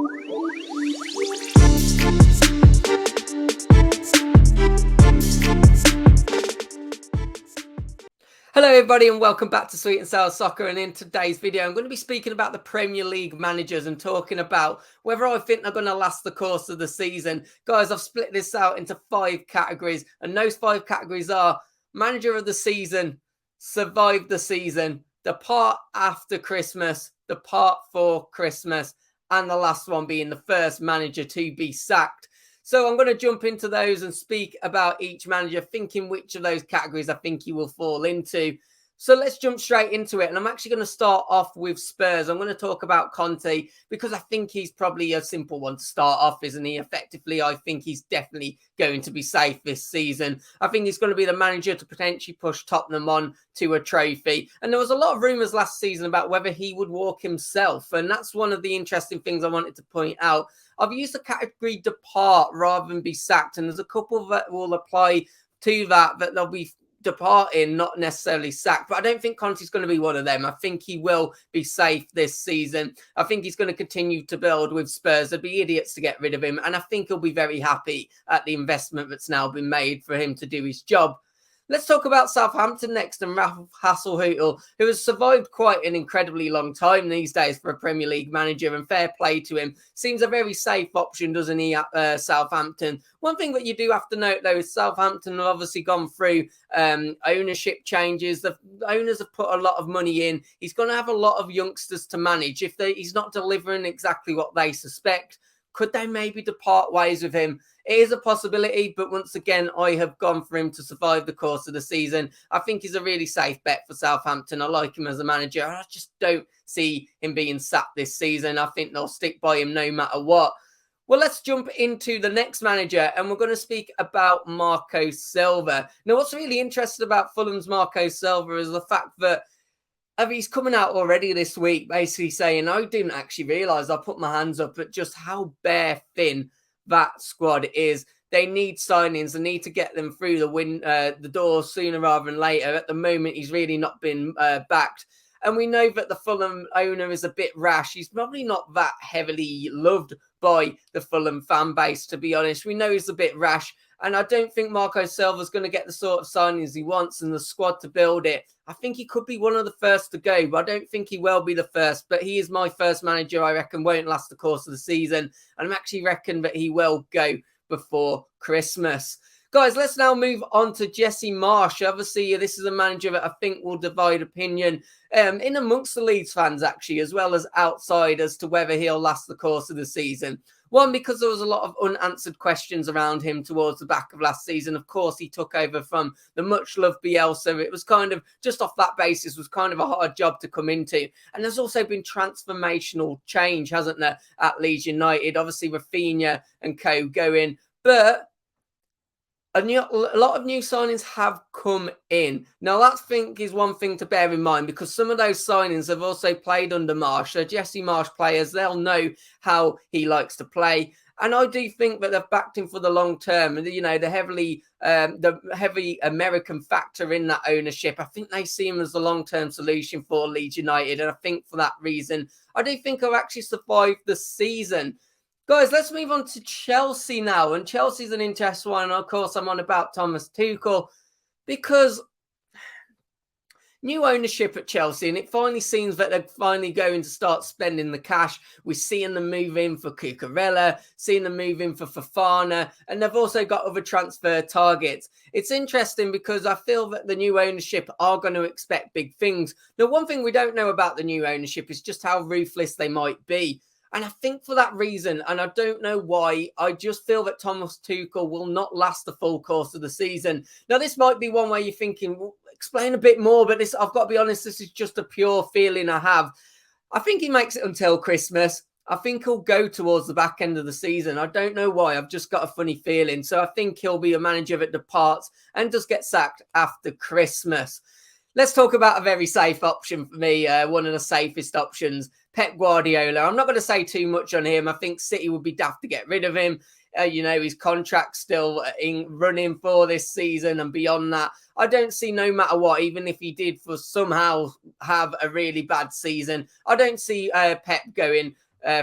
Hello everybody and welcome back to Sweet and Sour Soccer, and in today's video I'm going to be speaking about the Premier League managers and talking about whether I think they're going to last the course of the season. Guys, I've split this out into 5 categories, and those 5 categories are manager of the season, survive the season, depart after Christmas, depart for Christmas, and the last one being the first manager to be sacked. So I'm going to jump into those and speak about each manager, thinking which of those categories I think he will fall into. So let's jump straight into it. And I'm actually going to start off with Spurs. I'm going to talk about Conte because I think he's probably a simple one to start off, isn't he? Effectively, I think he's definitely going to be safe this season. I think he's going to be the manager to potentially push Tottenham on to a trophy. And there was a lot of rumours last season about whether he would walk himself. And that's one of the interesting things I wanted to point out. I've used the category depart rather than be sacked. And there's a couple that will apply to that they'll be departing, not necessarily sacked. But I don't think Conte's going to be one of them. I think he will be safe this season. I think he's going to continue to build with Spurs. They'd be idiots to get rid of him. And I think he'll be very happy at the investment that's now been made for him to do his job. Let's talk about Southampton next and Ralph Hasenhüttl, who has survived quite an incredibly long time these days for a Premier League manager, and fair play to him. Seems a very safe option, doesn't he, at Southampton? One thing that you do have to note, though, is Southampton have obviously gone through ownership changes. The owners have put a lot of money in. He's going to have a lot of youngsters to manage. If he's not delivering exactly what they suspect, could they maybe depart ways with him? It is a possibility, but once again, I have gone for him to survive the course of the season. I think he's a really safe bet for Southampton. I like him as a manager. I just don't see him being sacked this season. I think they'll stick by him no matter what. Well, let's jump into the next manager, and we're going to speak about Marco Silva. Now, what's really interesting about Fulham's Marco Silva is the fact that he's coming out already this week basically saying, I didn't actually realise, I put my hands up at just how bare thin that squad is. They need signings. They need to get them through the door sooner rather than later. At the moment, he's really not been backed. And we know that the Fulham owner is a bit rash. He's probably not that heavily loved by the Fulham fan base, to be honest. We know he's a bit rash. And I don't think Marco Silva's going to get the sort of signings he wants and the squad to build it. I think he could be one of the first to go, but I don't think he will be the first. But he is my first manager, I reckon, won't last the course of the season. And I actually reckon that he will go before Christmas. Guys, let's now move on to Jesse Marsch. Obviously, this is a manager that I think will divide opinion in amongst the Leeds fans, actually, as well as outside, as to whether he'll last the course of the season. One, because there was a lot of unanswered questions around him towards the back of last season. Of course, he took over from the much-loved Bielsa. It was kind of, just off that basis, was kind of a hard job to come into. And there's also been transformational change, hasn't there, at Leeds United? Obviously, Rafinha and co going. But a lot of new signings have come in. Now, that I think is one thing to bear in mind, because some of those signings have also played under Marsch. So Jesse Marsch players, they'll know how he likes to play. And I do think that they've backed him for the long term. And, you know, the heavy American factor in that ownership, I think they see him as the long-term solution for Leeds United. And I think for that reason, I do think he'll actually survive the season. Guys, let's move on to Chelsea now. And Chelsea's an interesting one. And of course, I'm on about Thomas Tuchel, because new ownership at Chelsea, and it finally seems that they're finally going to start spending the cash. We're seeing them move in for Cucurella, seeing them move in for Fofana, and they've also got other transfer targets. It's interesting because I feel that the new ownership are going to expect big things. Now, one thing we don't know about the new ownership is just how ruthless they might be. And I think for that reason, and I don't know why, I just feel that Thomas Tuchel will not last the full course of the season. Now, this might be one where you're thinking, well, explain a bit more, but this, I've got to be honest, this is just a pure feeling I have. I think he makes it until Christmas. I think he'll go towards the back end of the season. I don't know why. I've just got a funny feeling. So I think he'll be a manager that departs and does get sacked after Christmas. Let's talk about a very safe option for me, one of the safest options, Pep Guardiola. I'm not going to say too much on him. I think City would be daft to get rid of him. You know, his contract's still running for this season and beyond that. I don't see, no matter what, even if he did for somehow have a really bad season, I don't see Pep going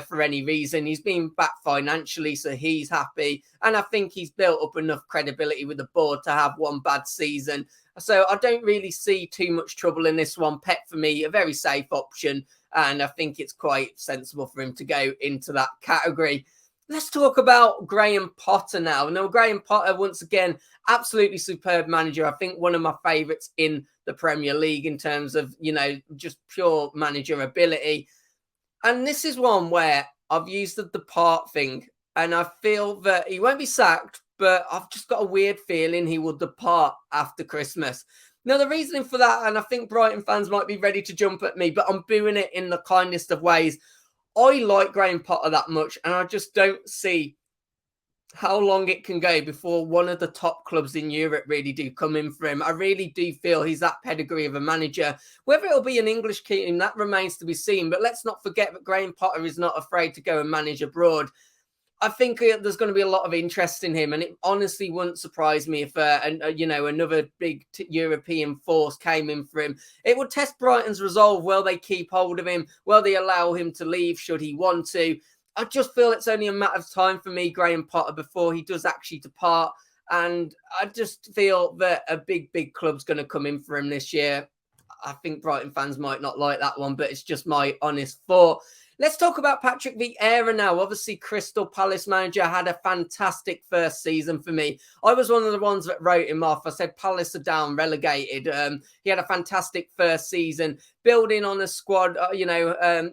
for any reason. He's been back financially, so he's happy. And I think he's built up enough credibility with the board to have one bad season. So I don't really see too much trouble in this one. Pep, for me, a very safe option. And I think it's quite sensible for him to go into that category. Let's talk about Graham Potter now. Now, Graham Potter, once again, absolutely superb manager. I think one of my favourites in the Premier League in terms of, just pure manager ability. And this is one where I've used the depart thing, and I feel that he won't be sacked, but I've just got a weird feeling he will depart after Christmas. Now, the reasoning for that, and I think Brighton fans might be ready to jump at me, but I'm doing it in the kindest of ways. I like Graham Potter that much, and I just don't see how long it can go before one of the top clubs in Europe really do come in for him. I really do feel he's that pedigree of a manager. Whether it'll be an English team, that remains to be seen. But let's not forget that Graham Potter is not afraid to go and manage abroad. I think there's going to be a lot of interest in him, and it honestly wouldn't surprise me if another big European force came in for him. It would test Brighton's resolve. Will they keep hold of him? Will they allow him to leave should he want to? I just feel it's only a matter of time for me, Graham Potter, before he does actually depart. And I just feel that a big club's going to come in for him this year. I think Brighton fans might not like that one, but it's just my honest thought. Let's talk about Patrick Vieira now. Obviously, Crystal Palace manager, had a fantastic first season for me. I was one of the ones that wrote him off. I said Palace are down, relegated. He had a fantastic first season, building on a squad,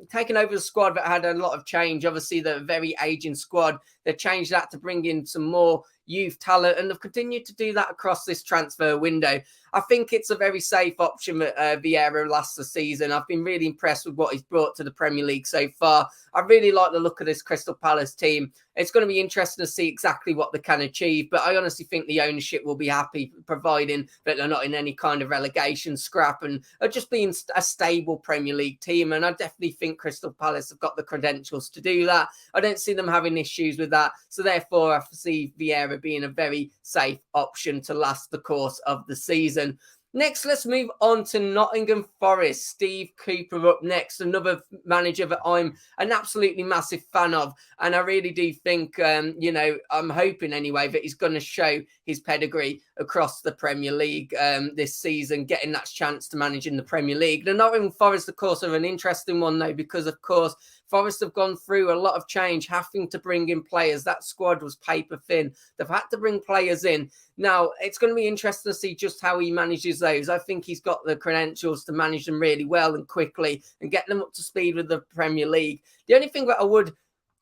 taking over the squad that had a lot of change. Obviously, the very aging squad. They changed that to bring in some more youth talent, and they've continued to do that across this transfer window. I think it's a very safe option that Vieira lasts the season. I've been really impressed with what he's brought to the Premier League so far. I really like the look of this Crystal Palace team. It's going to be interesting to see exactly what they can achieve, but I honestly think the ownership will be happy, providing that they're not in any kind of relegation scrap and are just being a stable Premier League team. And I definitely think Crystal Palace have got the credentials to do that. I don't see them having issues with that. So therefore, I see Vieira being a very safe option to last the course of the season. Next, let's move on to Nottingham Forest. Steve Cooper up next, another manager that I'm an absolutely massive fan of. And I really do think, I'm hoping anyway that he's going to show his pedigree across the Premier League this season, getting that chance to manage in the Premier League. The Nottingham Forest, of course, are an interesting one, though, because, of course, Forest have gone through a lot of change, having to bring in players. That squad was paper thin. They've had to bring players in. Now, it's going to be interesting to see just how he manages those. I think he's got the credentials to manage them really well and quickly and get them up to speed with the Premier League. The only thing that I would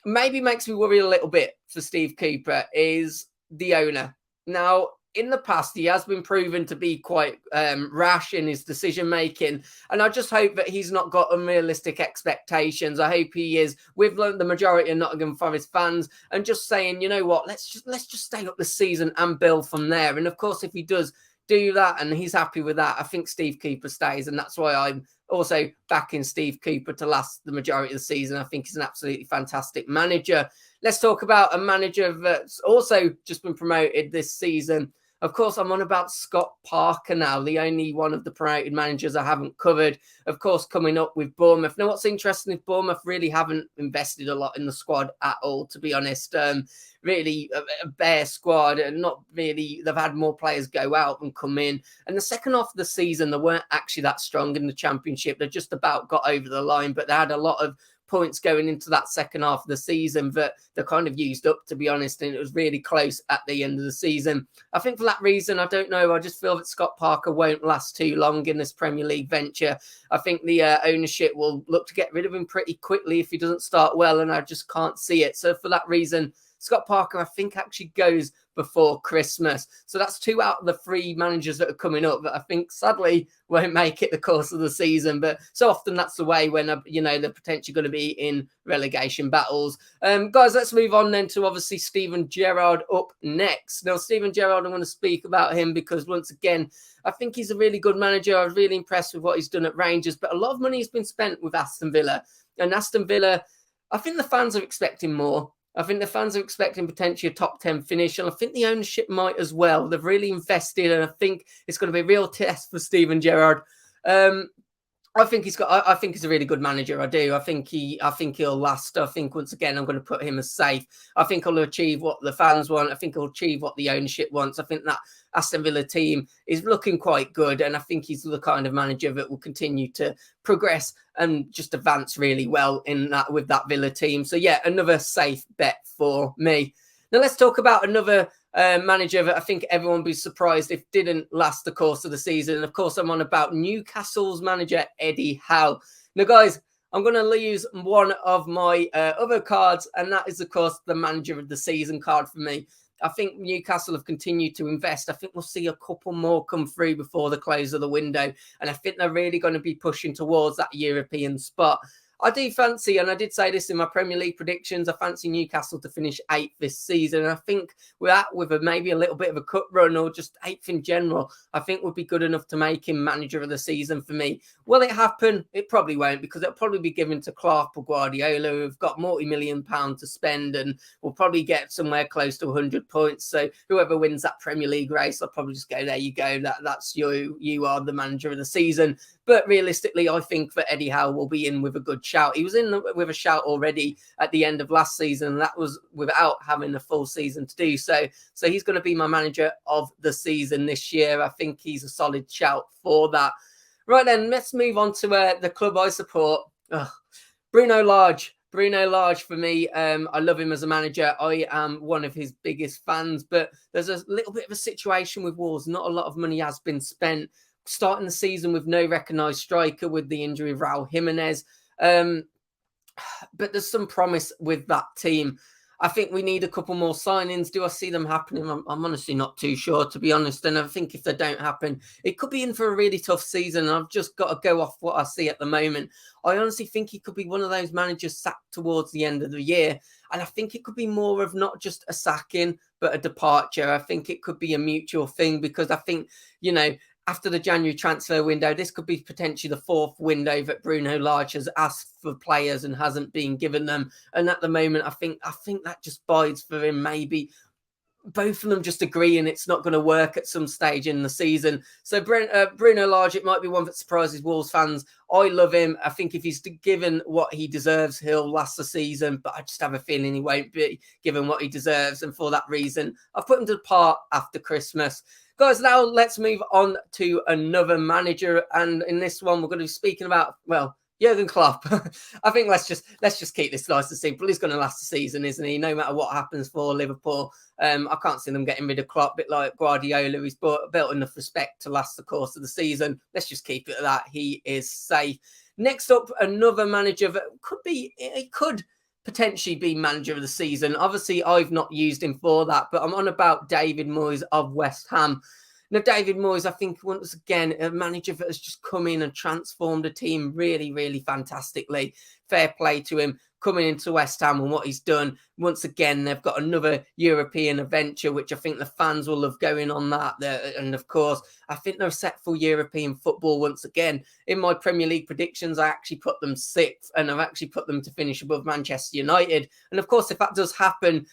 maybe makes me worry a little bit for Steve Cooper is the owner. Now, in the past, he has been proven to be quite rash in his decision-making. And I just hope that he's not got unrealistic expectations. I hope he is with the majority of Nottingham Forest fans and just saying, you know what, let's just stay up this season and build from there. And of course, if he does do that and he's happy with that, I think Steve Cooper stays. And that's why I'm also backing Steve Cooper to last the majority of the season. I think he's an absolutely fantastic manager. Let's talk about a manager that's also just been promoted this season. Of course, I'm on about Scott Parker now, the only one of the promoted managers I haven't covered. Of course, coming up with Bournemouth. Now, what's interesting is Bournemouth really haven't invested a lot in the squad at all, to be honest. Really a bare squad, and not really. They've had more players go out and come in. And the second half of the season, they weren't actually that strong in the Championship. They just about got over the line, but they had a lot of points going into that second half of the season that they kind of used up, to be honest, and it was really close at the end of the season. I think for that reason, I don't know, I just feel that Scott Parker won't last too long in this Premier League venture. I think the ownership will look to get rid of him pretty quickly if he doesn't start well, and I just can't see it. So for that reason, Scott Parker, I think, actually goes before Christmas. So that's 2 out of the 3 managers that are coming up that I think sadly won't make it the course of the season. But so often that's the way when, they're potentially going to be in relegation battles. Guys, let's move on then to obviously Steven Gerrard up next. Now, Steven Gerrard, I want to speak about him because once again, I think he's a really good manager. I was really impressed with what he's done at Rangers, but a lot of money has been spent with Aston Villa. And Aston Villa, I think the fans are expecting more. I think the fans are expecting potentially a top 10 finish, and I think the ownership might as well. They've really invested, and I think it's going to be a real test for Steven Gerrard. I think he's got. I think he's a really good manager. I do. I think he'll last. I think once again, I'm going to put him as safe. I think he'll achieve what the fans want. I think he'll achieve what the ownership wants. I think that Aston Villa team is looking quite good, and I think he's the kind of manager that will continue to progress and just advance really well in that with that Villa team. So yeah, another safe bet for me. Now let's talk about another manager that I think everyone would be surprised if didn't last the course of the season. And of course, I'm on about Newcastle's manager, Eddie Howe. Now, guys, I'm going to use one of my other cards, and that is, of course, the manager of the season card for me. I think Newcastle have continued to invest. I think we'll see a couple more come through before the close of the window. And I think they're really going to be pushing towards that European spot. I do fancy, and I did say this in my Premier League predictions, I fancy Newcastle to finish 8th this season. And I think with maybe a little bit of a cut run or just 8th in general, I think would be good enough to make him manager of the season for me. Will it happen? It probably won't, because it'll probably be given to Klopp or Guardiola, who've got multi-million pounds to spend and will probably get somewhere close to 100 points. So whoever wins that Premier League race, I'll probably just go, there you go. That's you are the manager of the season. But realistically, I think that Eddie Howe will be in with a good shout. He was in with a shout already at the end of last season, and that was without having a full season to do so. So he's going to be my manager of the season this year. I think he's a solid shout for that. Right then, let's move on to the club I support. Bruno Lage. Bruno Lage for me, I love him as a manager. I am one of his biggest fans, but there's a little bit of a situation with Wolves. Not a lot of money has been spent. Starting the season with no recognised striker with the injury of Raul Jimenez. But there's some promise with that team. I think we need a couple more signings. Do I see them happening? I'm honestly not too sure, to be honest. And I think if they don't happen, it could be in for a really tough season. I've just got to go off what I see at the moment. I honestly think he could be one of those managers sacked towards the end of the year. And I think it could be more of not just a sacking, but a departure. I think it could be a mutual thing, because I think, after the January transfer window, this could be potentially the 4th window that Bruno Lage has asked for players and hasn't been given them. And at the moment, I think that just bides for him. Maybe both of them just agreeing it's not going to work at some stage in the season. So Bruno Lage, it might be one that surprises Wolves fans. I love him. I think if he's given what he deserves, he'll last the season. But I just have a feeling he won't be given what he deserves. And for that reason, I've put him to depart after Christmas. Guys, now let's move on to another manager. And in this one, we're going to be speaking about, Jurgen Klopp. I think let's just keep this nice and simple. He's going to last the season, isn't he? No matter what happens for Liverpool. I can't see them getting rid of Klopp, a bit like Guardiola. He's built enough respect to last the course of the season. Let's just keep it at that. He is safe. Next up, another manager that could potentially be manager of the season. Obviously, I've not used him for that, but I'm on about David Moyes of West Ham. Now, David Moyes, I think, once again, a manager that has just come in and transformed a team really, really fantastically. Fair play to him coming into West Ham and what he's done. Once again, they've got another European adventure, which I think the fans will love going on that. And of course, I think they're set for European football once again. In my Premier League predictions, I actually put them 6th, and I've actually put them to finish above Manchester United. And of course, if that does happen,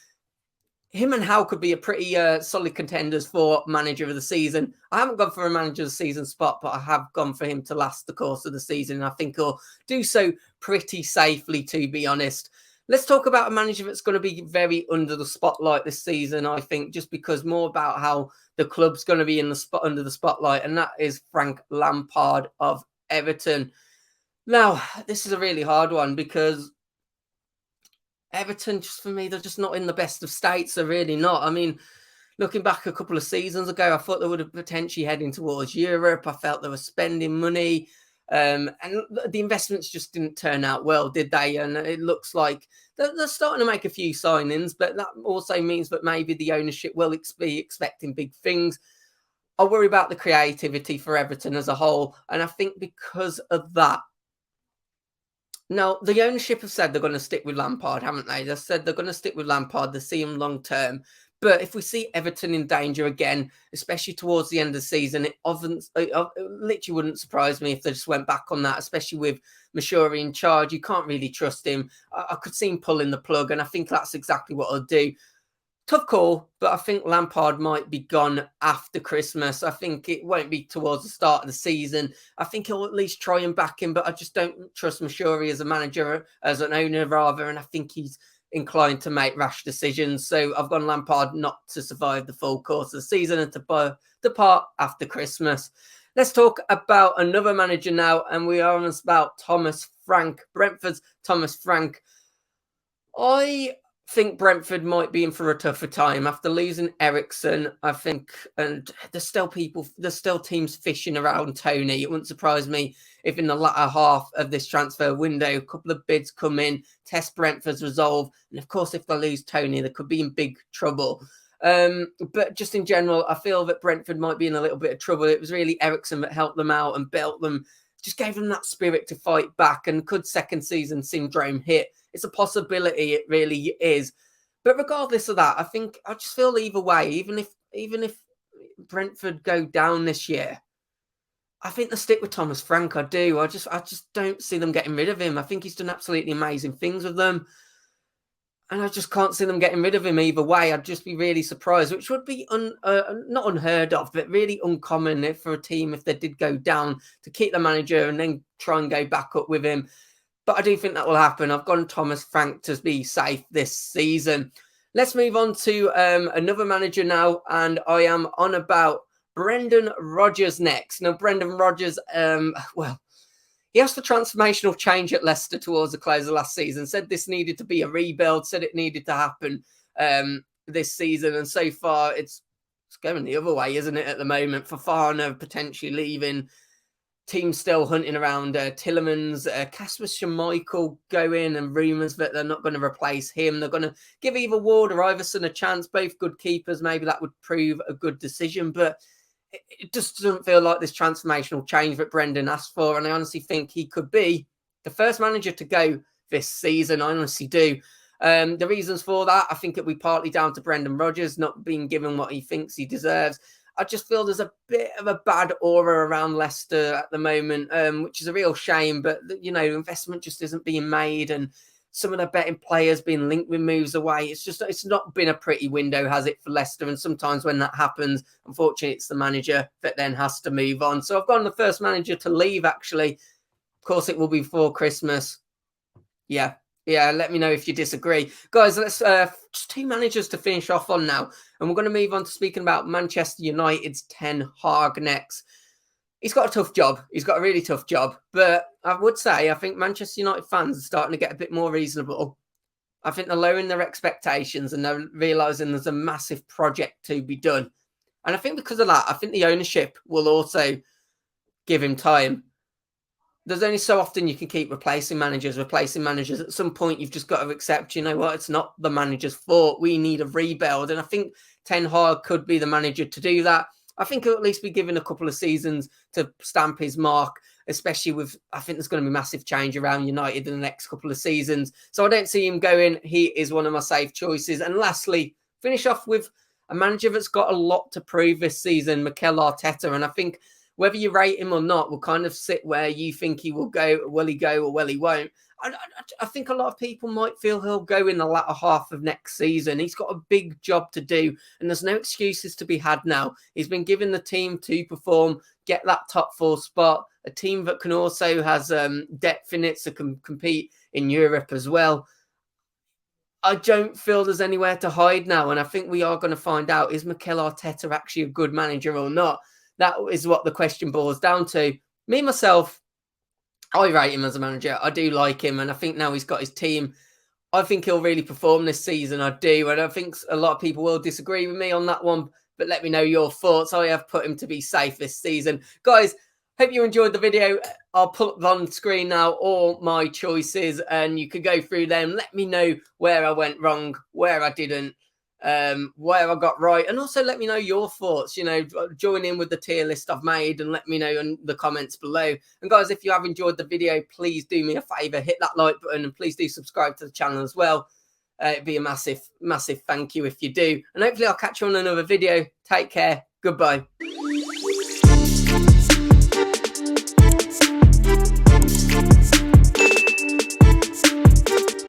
him and Howe could be a pretty solid contenders for manager of the season. I haven't gone for a manager of the season spot, but I have gone for him to last the course of the season. And I think he'll do so pretty safely, to be honest. Let's talk about a manager that's going to be very under the spotlight this season, I think, just because more about how the club's going to be under the spotlight, and that is Frank Lampard of Everton. Now, this is a really hard one, because Everton, just for me, they're just not in the best of states. They're really not. I mean, looking back a couple of seasons ago, I thought they would have potentially heading towards Europe. I felt they were spending money. And the investments just didn't turn out well, did they? And it looks like they're starting to make a few signings, but that also means that maybe the ownership will be expecting big things. I worry about the creativity for Everton as a whole. And I think because of that, now, the ownership have said they're going to stick with Lampard, haven't they? They've said they're going to stick with Lampard. They see him long term. But if we see Everton in danger again, especially towards the end of the season, it literally wouldn't surprise me if they just went back on that, especially with Mashuri in charge. You can't really trust him. I could see him pulling the plug, and I think that's exactly what I'll do. Tough call, but I think Lampard might be gone after Christmas. I think it won't be towards the start of the season. I think he'll at least try and back him, but I just don't trust Mashuri as a manager, as an owner rather, and I think he's inclined to make rash decisions. So I've gone Lampard not to survive the full course of the season and to depart after Christmas. Let's talk about another manager now, and we are on about Thomas Frank, Brentford's Thomas Frank. I think Brentford might be in for a tougher time after losing Eriksen, I think, and there's still teams fishing around Tony. It wouldn't surprise me if in the latter half of this transfer window, a couple of bids come in, test Brentford's resolve, and of course, if they lose Tony, they could be in big trouble. But just in general, I feel that Brentford might be in a little bit of trouble. It was really Eriksen that helped them out and built them, just gave them that spirit to fight back. And could second season syndrome hit? It's a possibility, it really is. But regardless of that, I just feel either way, even if Brentford go down this year, I think they'll stick with Thomas Frank. I do. I just don't see them getting rid of him. I think he's done absolutely amazing things with them. And I just can't see them getting rid of him either way. I'd just be really surprised, which would be not unheard of, but really uncommon for a team if they did go down to keep the manager and then try and go back up with him. But I do think that will happen. I've gone Thomas Frank to be safe this season. Let's move on to another manager now, and I am on about Brendan Rodgers next. Now, Brendan Rodgers, he asked for transformational change at Leicester towards the close of last season, said this needed to be a rebuild, said it needed to happen this season, and so far it's going the other way, isn't it, at the moment? Fofana potentially leaving, team still hunting around Tillemans, Kasper Schmeichel going, and rumours that they're not going to replace him. They're going to give either Ward or Iverson a chance, both good keepers. Maybe that would prove a good decision, but it just doesn't feel like this transformational change that Brendan asked for, and I honestly think he could be the first manager to go this season. I honestly do. The reasons for that, I think it'll be partly down to Brendan Rodgers not being given what he thinks he deserves. I just feel there's a bit of a bad aura around Leicester at the moment, which is a real shame. But, investment just isn't being made, and some of the betting players being linked with moves away. It's not been a pretty window, has it, for Leicester? And sometimes when that happens, unfortunately, it's the manager that then has to move on. So I've gone the first manager to leave, actually. Of course, it will be before Christmas. Yeah, let me know if you disagree. Guys, let's just two managers to finish off on now. And we're going to move on to speaking about Manchester United's Ten Hag next. He's got a tough job. He's got a really tough job. But I would say I think Manchester United fans are starting to get a bit more reasonable. I think they're lowering their expectations and they're realising there's a massive project to be done. And I think because of that, I think the ownership will also give him time. There's only so often you can keep replacing managers. At some point, you've just got to accept, you know what, it's not the manager's fault. We need a rebuild. And I think Ten Hag could be the manager to do that. I think he'll at least be given a couple of seasons to stamp his mark, especially with, I think there's going to be massive change around United in the next couple of seasons. So I don't see him going. He is one of my safe choices. And lastly, finish off with a manager that's got a lot to prove this season, Mikel Arteta. And I think whether you rate him or not will kind of sit where you think he will go. Will he go or will he won't? I think a lot of people might feel he'll go in the latter half of next season. He's got a big job to do, and there's no excuses to be had now. He's been given the team to perform, get that top four spot, a team that can also has depth in it, so can compete in Europe as well. I don't feel there's anywhere to hide now, and I think we are going to find out, is Mikel Arteta actually a good manager or not? That is what the question boils down to. Me, myself, I rate him as a manager. I do like him, and I think now he's got his team, I think he'll really perform this season. I do, and I think a lot of people will disagree with me on that one, but let me know your thoughts. I have put him to be safe this season. Guys, hope you enjoyed the video. I'll put up on screen now all my choices, and you could go through them. Let me know where I went wrong, where I didn't, where I got right, and also let me know your thoughts. Join in with the tier list I've made and let me know in the comments below. And guys, if you have enjoyed the video, please do me a favor, hit that like button, and please do subscribe to the channel as well. It'd be a massive thank you if you do, and hopefully I'll catch you on another video. Take care. Goodbye.